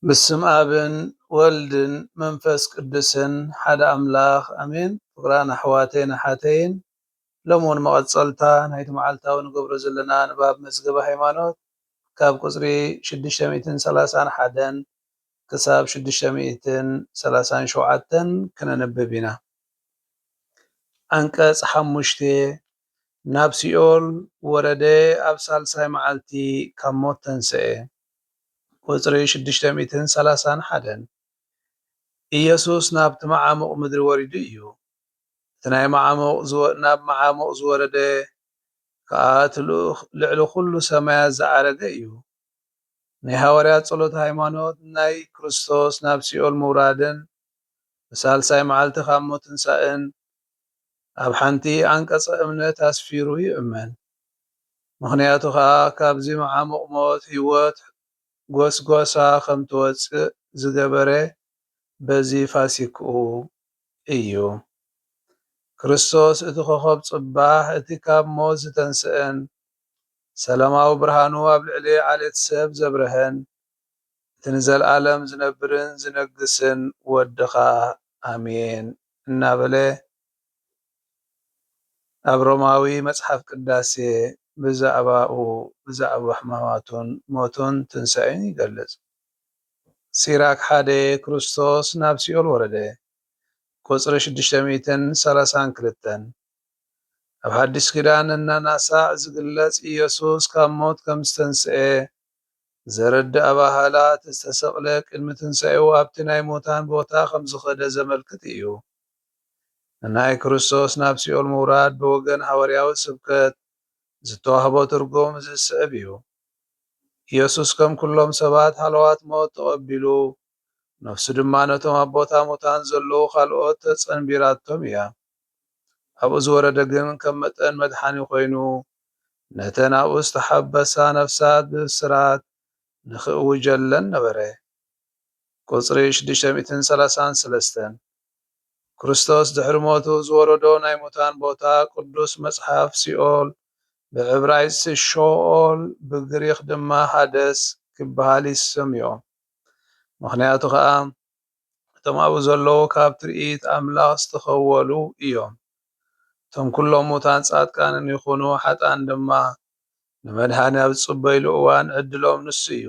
بسم آبن ولدن منفس قدسن حدا أملاخ أمين فقران أحواتين حاتين لمون مغتصلتا نهيت معالتا ونقبر زلنا نباب مزقب حيمانوت كاب قصري شدشتميتن سلاسان حدن كساب شدشتميتن سلاسان شوعتن كنا نببنا أنكس حموشتي نابسيول وردي أبسال ساي معالتي كموت تنسئ قصري شدشتميتن سلاسان حدن ኢየሱስ ናብቲ መዓሙቕ ምድሪ ወሪዱ እዩ። እቲ ናብ መዓሙቕ ዝወረደ ከዓ እቲ ልዕሊ ኩሉ ሰማያት ዝዓረገ እዩ። ናይ ሃዋርያት ጸሎት ሃይማኖት ናይ ክርስቶስ ናብ ሲኦል ምውራድን ብሳልሳይ መዓልቲ ካብ ሞት ትንሳኤን ኣብ ሓንቲ አንቀጸ እምነት ኣስፊሩ ይእመን። ምኽንያቱ ከዓ ካብዚ መዓሙቕ ሞት ህይወት ጎስጓሳ ከም ትወፅእ ዝገበረ በዚ ፋሲክኡ እዩ። ክርስቶስ እቲ ኮኸብ ጽባህ እቲ ካብ ሞት ዝተንስአን ሰላማዊ ብርሃኑ ኣብ ልዕሊ ዓሌት ሰብ ዘብርህን እቲ ንዘለኣለም ዝነብርን ዝነግስን ወድኻ ኣሜን እናበለ ኣብ ሮማዊ መጽሓፍ ቅዳሴ ብዛዕባ ሕማማቱን ሞቱን ትንሣኤን ይገልጽ። ሲራክ ሓደ ክርስቶስ ናብ ሲኦል ወረደ ቁጽሪ 632 ኣብ ሓድሽ ኪዳን እናናሳዕ ዝግለጽ ኢየሱስ ካብ ሞት ከም ዝተንስአ ዘረድእ ኣባህላ ዝተሰቕለ ቅድሚ ትንሣኤው ኣብቲ ናይ ሙታን ቦታ ከም ዝኸደ ዘመልክት እዩ። ናይ ክርስቶስ ናብ ሲኦል ምውራድ ብወገን ሃዋርያዊ ስብከት ዝተዋህቦ ትርጉም ዝስዕብ እዩ። ኢየሱስ ከም ኩሎም ሰባት ሃለዋት ሞት ተቐቢሉ ነፍሱ ድማ ነቶም ኣብ ቦታ ሙታን ዘለዉ ካልኦት ተጸንቢራቶም እያ። ኣብኡ ዝወረደ ግን ከም መጠን መድሓኒ ኮይኑ ነተን ኣብኡ ዝተሓበሳ ነፍሳት ብስራት ንኽእውጀለን ነበረ። ቁጽሪ 633 ክርስቶስ ድሕሪ ሞቱ ዝወረዶ ናይ ሙታን ቦታ ቅዱስ መጽሓፍ ሲኦል ብዕብራይስጥ ሾኦል ብግሪኽ ድማ ሃደስ ክበሃል ይሰምዮ። ምኽንያቱ ከዓ እቶም ኣብኡ ዘለዉ ካብ ትርኢት ኣምላኽ ዝተኸወሉ እዮም። እቶም ኩሎም ሙታን ጻድቃንን ይኹኑ ሓጥኣን ድማ ንመድሓኒ ኣብ ዝጽበይሉ እዋን ዕድሎም ንሱ እዩ።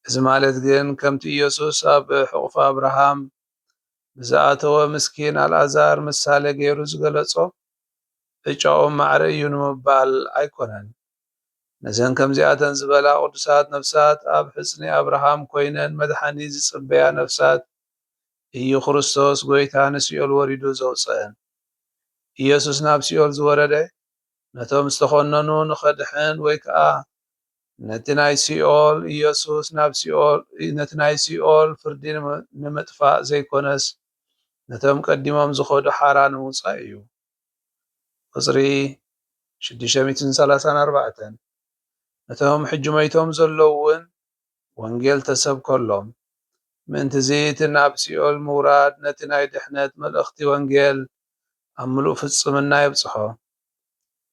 እዚ ማለት ግን ከምቲ ኢየሱስ ኣብ ሕቑፉ ኣብርሃም ብዝኣተወ ምስኪን ኣልዓዛር ምሳሌ ገይሩ ዝገለጾ ዕጫኦም ማዕረ እዩ ንምባል ኣይኮነን። ነዘን ከምዚኣተን ዝበላ ቅዱሳት ነፍሳት ኣብ ሕፅኒ ኣብርሃም ኮይነን መድሓኒ ዝጽበያ ነፍሳት እዩ ክርስቶስ ጎይታ ንሲኦል ወሪዱ ዘውፅአን። ኢየሱስ ናብ ሲኦል ዝወረደ ነቶም ዝተኾነኑ ንኸድሕን ወይ ከዓ ነቲ ናይ ሲኦል ፍርዲ ንምጥፋእ ዘይኮነስ ነቶም ቀዲሞም ዝኸዱ ሓራ ንምውፃእ እዩ። ቁጽሪ 634 ነቶም ሕጂ ሞይቶም ዘለውን ወንጌል ተሰብከሎም። ምእንቲ እዚ እቲ ናብ ሲኦል ምውራድ ነቲ ናይ ድሕነት መልእኽቲ ወንጌል ኣብ ምሉእ ፍጽምና የብጽሖ።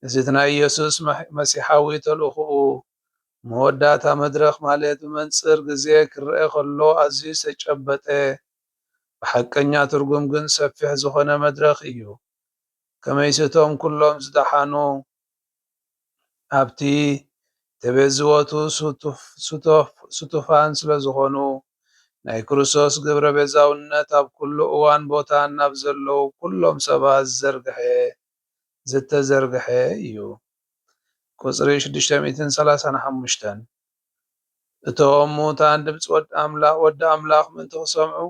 እዚ እቲ ናይ ኢየሱስ መሲሓዊ ተልእኹኡ መወዳእታ መድረኽ ማለት ብመንጽር ግዜ ክርአ ከሎ ኣዝዩ ዝተጨበጠ ብሓቀኛ ትርጉም ግን ሰፊሕ ዝኾነ መድረኽ እዩ። ከመይስ እቶም ኩሎም ዝደሓኑ ኣብቲ ተቤዝወቱ ስቱፋን ስለ ዝኾኑ ናይ ክርስቶስ ግብረ ቤዛውነት ኣብ ኩሉ እዋን ቦታን ናብ ዘለዉ ኩሎም ሰባት ዝተዘርግሐ እዩ። ቁጽሪ 635 እቶም ሙታን ድምፂ ወዲ ኣምላኽ ምእንቲ ክሰምዑ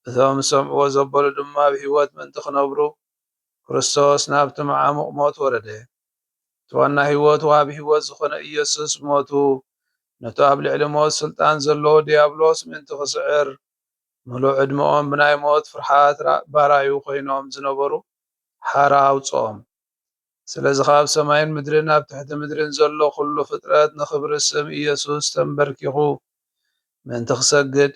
እቶም ዝሰምዕዎ ዘበሉ ድማ ብህይወት ምእንቲ ክነብሩ ክርስቶስ ናብቲ መዓሙቕ ሞት ወረደ። እቲ ዋና ህይወት ወሃቢ ህይወት ዝኾነ ኢየሱስ ሞቱ ነቲ ኣብ ልዕሊ ሞት ስልጣን ዘለዎ ዲያብሎስ ምእንቲ ክስዕር ምሉእ ዕድሚኦም ብናይ ሞት ፍርሓት ባራዩ ኮይኖም ዝነበሩ ሓራ ኣውፅኦም። ስለዚ ካብ ሰማይን ምድርን ኣብ ትሕቲ ምድርን ዘሎ ኩሉ ፍጥረት ንኽብሪ ስም ኢየሱስ ተንበርኪኹ ምእንቲ ክሰግድ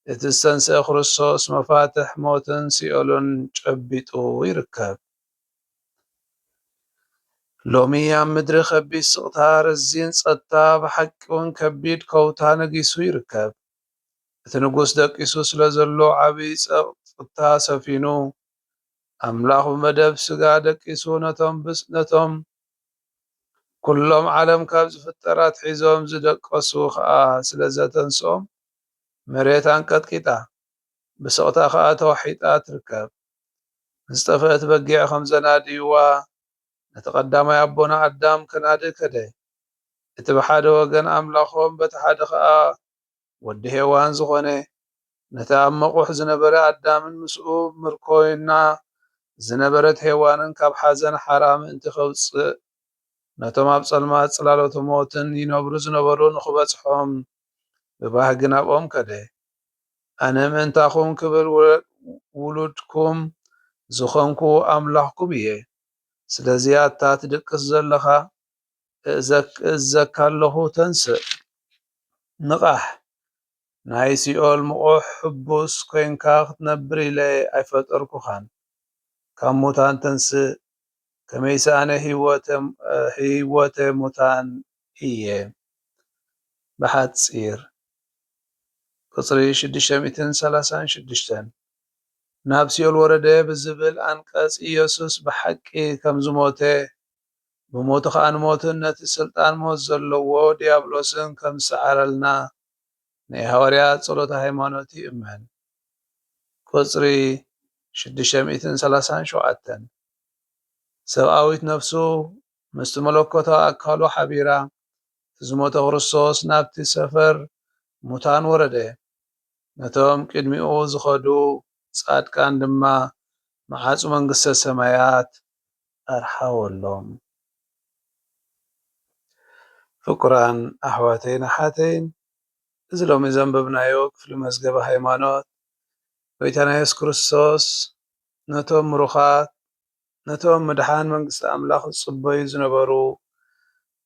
እቲ ዝተንስአ ክርስቶስ መፋትሕ ሞትን ሲኦልን ጨቢጡ ይርከብ። ሎሚ ኣብ ምድሪ ከቢድ ስቕታ ርዚን ጸጥታ ብሓቂ እውን ከቢድ ከውታ ነጊሱ ይርከብ። እቲ ንጉስ ደቂሱ ስለ ዘሎ ዓብይ ጸጥታ ሰፊኑ ኣምላኽ ብመደብ ስጋ ደቂሱ ነቶም ኩሎም ዓለም ካብ ዝፍጠራት ሒዞም ዝደቀሱ ከዓ ስለ ዘተንስኦም መሬት አንቀጥቂጣ ብስቕታ ከዓ ተዋሒጣ ትርከብ። ዝጠፍአት በጊዕ ከም ዘናድይዋ ነቲ ቀዳማይ ኣቦና ኣዳም ከናድእ ከደ። እቲ ብሓደ ወገን ኣምላኾም በቲ ሓደ ከዓ ወዲ ሄዋን ዝኾነ ነቲ ኣብ መቑሕ ዝነበረ ኣዳምን ምስኡ ምርኮይና ዝነበረት ሄዋንን ካብ ሓዘን ሓራ ምእንቲ ከውፅእ ነቶም ኣብ ጸልማት ጽላሎት ሞትን ይነብሩ ዝነበሩ ንኽበጽሖም ብባህጊ ናብኦም ከደ። ኣነ ምእንታኹም ክብል ውሉድኩም ዝኾንኩ ኣምላኽኩም እየ። ስለዚ ኣታ ትድቅስ ዘለኻ እዘካ ኣለኹ ተንስእ፣ ንቓሕ። ናይ ሲኦል ምቑሕ ሕቡስ ኮይንካ ክትነብር ኢለ ኣይፈጠርኩኻን። ካብ ሙታን ተንስእ፣ ከመይስ ኣነ ህይወተ ሙታን እየ። ብሓፂር ቁፅሪ 636 ናብ ሲኦል ወረደ ብዝብል አንቀጽ ኢየሱስ ብሓቂ ከም ዝሞተ ብሞቱ ከዓ ንሞትን ነቲ ስልጣን ሞት ዘለዎ ዲያብሎስን ከም ዝሰዓረልና ናይ ሃዋርያት ጸሎተ ሃይማኖት ይእመን። ቁፅሪ 637 ሰብኣዊት ነፍሱ ምስቲ መለኮታዊ ኣካሉ ሓቢራ ዝሞተ ክርስቶስ ናብቲ ሰፈር ሙታን ወረደ። ነቶም ቅድሚኡ ዝኸዱ ጻድቃን ድማ መዓፁ መንግስተ ሰማያት ኣርሓወሎም። ፍቁራን ኣሕዋተይን ኣሓተይን እዚ ሎሚ ዘንበብናዮ ክፍሊ መዝገበ ሃይማኖት ጎይታና ኢየሱስ ክርስቶስ ነቶም ምሩኻት ነቶም ምድሓን መንግስቲ ኣምላኽ ዝጽበዩ ዝነበሩ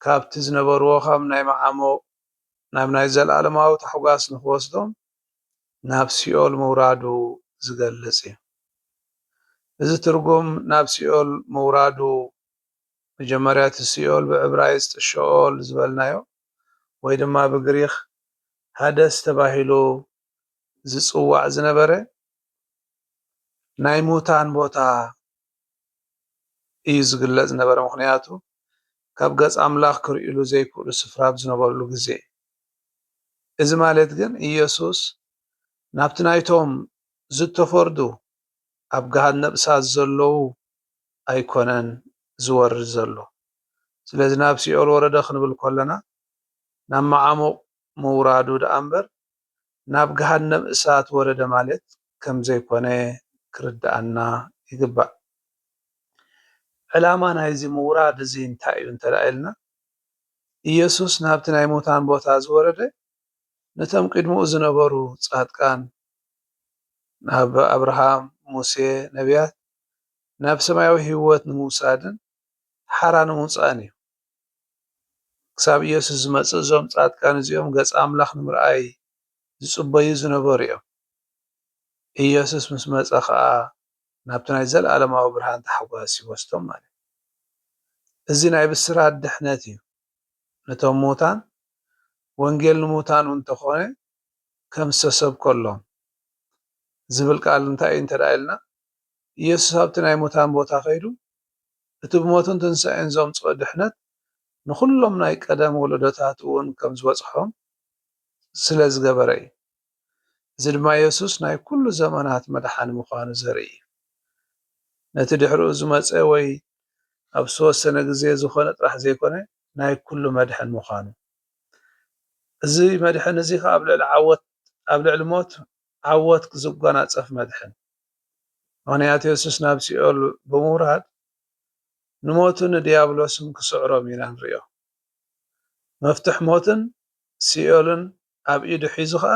ካብቲ ዝነበርዎ ካብ ናይ መዓሞቕ ናብ ናይ ዘለኣለማዊ ታሕጓስ ንኽወስዶም ናብ ሲኦል ምውራዱ ዝገልጽ እዩ። እዚ ትርጉም ናብ ሲኦል ምውራዱ መጀመርያ እቲ ሲኦል ብዕብራይስጥ ሸኦል ዝበልናዮ ወይ ድማ ብግሪኽ ሃደስ ተባሂሉ ዝጽዋዕ ዝነበረ ናይ ሙታን ቦታ እዩ ዝግለጽ ነበረ። ምክንያቱ ካብ ገጽ ኣምላኽ ክርእሉ ዘይክእሉ ስፍራ ብዝነበረሉ ግዜ። እዚ ማለት ግን ኢየሱስ ናብቲ ናይቶም ዝተፈርዱ ኣብ ገሃነም እሳት ዘለዉ ኣይኮነን ዝወርድ ዘሎ። ስለዚ ናብ ሲኦል ወረደ ክንብል ከለና ናብ መዓሞቕ ምውራዱ ደኣ እምበር ናብ ገሃነም እሳት ወረደ ማለት ከም ዘይኮነ ክርዳኣና ይግባእ። ዕላማ ናይዚ ምውራድ እዚ እንታይ እዩ እንተዳ ኢልና ኢየሱስ ናብቲ ናይ ሙታን ቦታ ዝወረደ ነቶም ቅድሚኡ ዝነበሩ ጻድቃን ናብ ኣብርሃም፣ ሙሴ፣ ነቢያት ናብ ሰማያዊ ህይወት ንምውሳድን ሓራ ንምውፃእን እዩ። ክሳብ ኢየሱስ ዝመጽእ እዞም ጻድቃን እዚኦም ገጸ ኣምላኽ ንምርኣይ ዝጽበዩ ዝነበሩ እዮም። ኢየሱስ ምስ መጸ ከዓ ናብቲ ናይ ዘለኣለማዊ ብርሃን ታሕጓስ ይወስዶም ማለት እዩ። እዚ ናይ ብስራት ድሕነት እዩ። ነቶም ሙታን ወንጌል ንሙታን እንተኾነ ከም ዝተሰብከሎም ዝብል ቃል እንታይ እዩ እንተዳ ኢልና ኢየሱስ ኣብቲ ናይ ሙታን ቦታ ኸይዱ እቲ ብሞትን ትንሳኤን ዘምጽኦ ድሕነት ንኹሎም ናይ ቀደም ወለዶታት እውን ከም ዝበጽሖም ስለ ዝገበረ እዩ። እዚ ድማ ኢየሱስ ናይ ኩሉ ዘመናት መድሓኒ ምዃኑ ዘርኢ እዩ። ነቲ ድሕሪኡ ዝመጸ ወይ ኣብ ዝተወሰነ ግዜ ዝኾነ ጥራሕ ዘይኮነ ናይ ኩሉ መድሕን ምዃኑ። እዚ መድሕን እዚ ከዓ ኣብ ልዕሊ ሞት ዓወት ዝጎናጸፍ መድሕን። ምክንያቱ ኢየሱስ ናብ ሲኦል ብምውራድ ንሞትን ንዲያብሎስን ክስዕሮም ኢና ንሪኦ። መፍትሕ ሞትን ሲኦልን ኣብ ኢዱ ሒዙ ከዓ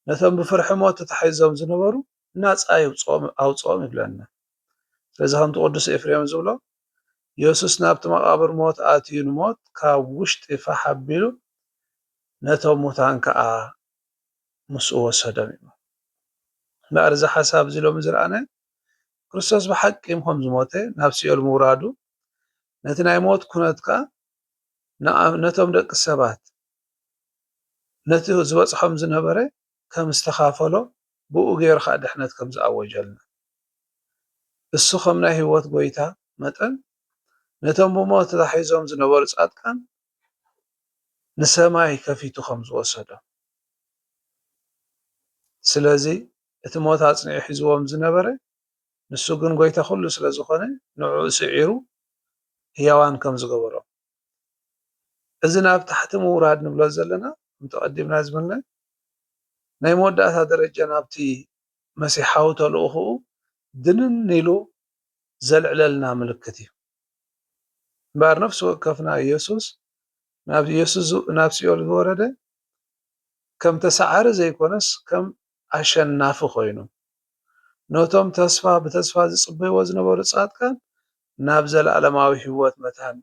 ነቶም ብፍርሒ ሞት ተታሒዞም ዝነበሩ ናፃ ኣውፅኦም ይብለና። ስለዚ ከምቲ ቅዱስ ኤፍሬም ዝብሎ ኢየሱስ ናብቲ መቃብር ሞት ኣትዩ ንሞት ካብ ውሽጢ ፋሕ ኣቢሉ ነቶም ሙታን ከዓ ምስኡ ወሰዶም እዩ። እምበኣር እዚ ሓሳብ እዚ ሎሚ ዝረኣነ ክርስቶስ ብሓቂ ከም ዝሞተ ናብ ሲኦል ምውራዱ ነቲ ናይ ሞት ኩነት ከዓ ነቶም ደቂ ሰባት ነቲ ዝበፅሖም ዝነበረ ከም ዝተኻፈሎ ብኡ ገይሩ ከዓ ድሕነት ከም ዝኣወጀልና እሱ ከም ናይ ህይወት ጎይታ መጠን ነቶም ብሞት ተታሒዞም ዝነበሩ ጻድቃን ንሰማይ ከፊቱ ከም ዝወሰዶም ስለዚ እቲ ሞት ኣጽኒዑ ሒዝዎም ዝነበረ ንሱ ግን ጎይታ ኩሉ ስለ ዝኾነ ንዕኡ ስዒሩ ህያዋን ከም ዝገበሮም እዚ ናብ ታሕቲ ምውራድ ንብሎ ዘለና እንተቐዲምና ዝብልና ናይ መወዳእታ ደረጃ ናብቲ መሲሓዊ ተልእኽኡ ድንን ኢሉ ዘልዕለልና ምልክት እዩ እምበር ነፍሲ ወከፍና ኢየሱስ ናብ ሲኦል ዝወረደ ከም ተሰዓሪ ዘይኮነስ ከም ኣሸናፊ ኮይኑ ነቶም ብተስፋ ዝጽበይዎ ዝነበሩ ጻድቃን ናብ ዘለኣለማዊ ህይወት መታን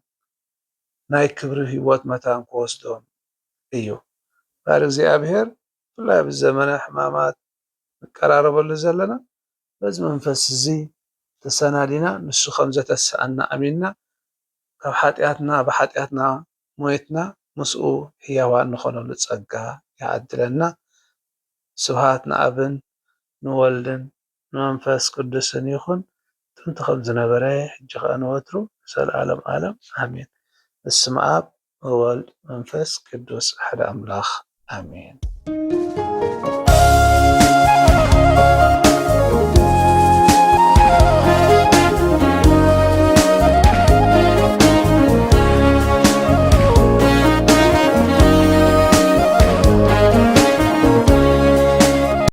ናይ ክብሪ ህይወት መታን ክወስዶም እዩ ባር እግዚኣብሔር ብፍላይ ኣብ ዘመነ ሕማማት ንቀራረበሉ ዘለና በዚ መንፈስ እዚ ተሰናዲና ንሱ ከም ዘተስኣና ኣሚንና ካብ ሓጢኣትና ብሓጢኣትና ሞይትና ምስኡ ህያዋን ንኾነሉ ጸጋ ይዓድለና ስብሃት ንኣብን ንወልድን ንመንፈስ ቅዱስን ይኹን ጥንቲ ከም ዝነበረ ሕጂ ኸ ንወትሩ ዘለዓለም ዓለም ኣሜን። በስመ አብ ወወልድ መንፈስ ቅዱስ ሓደ አምላክ አሜን።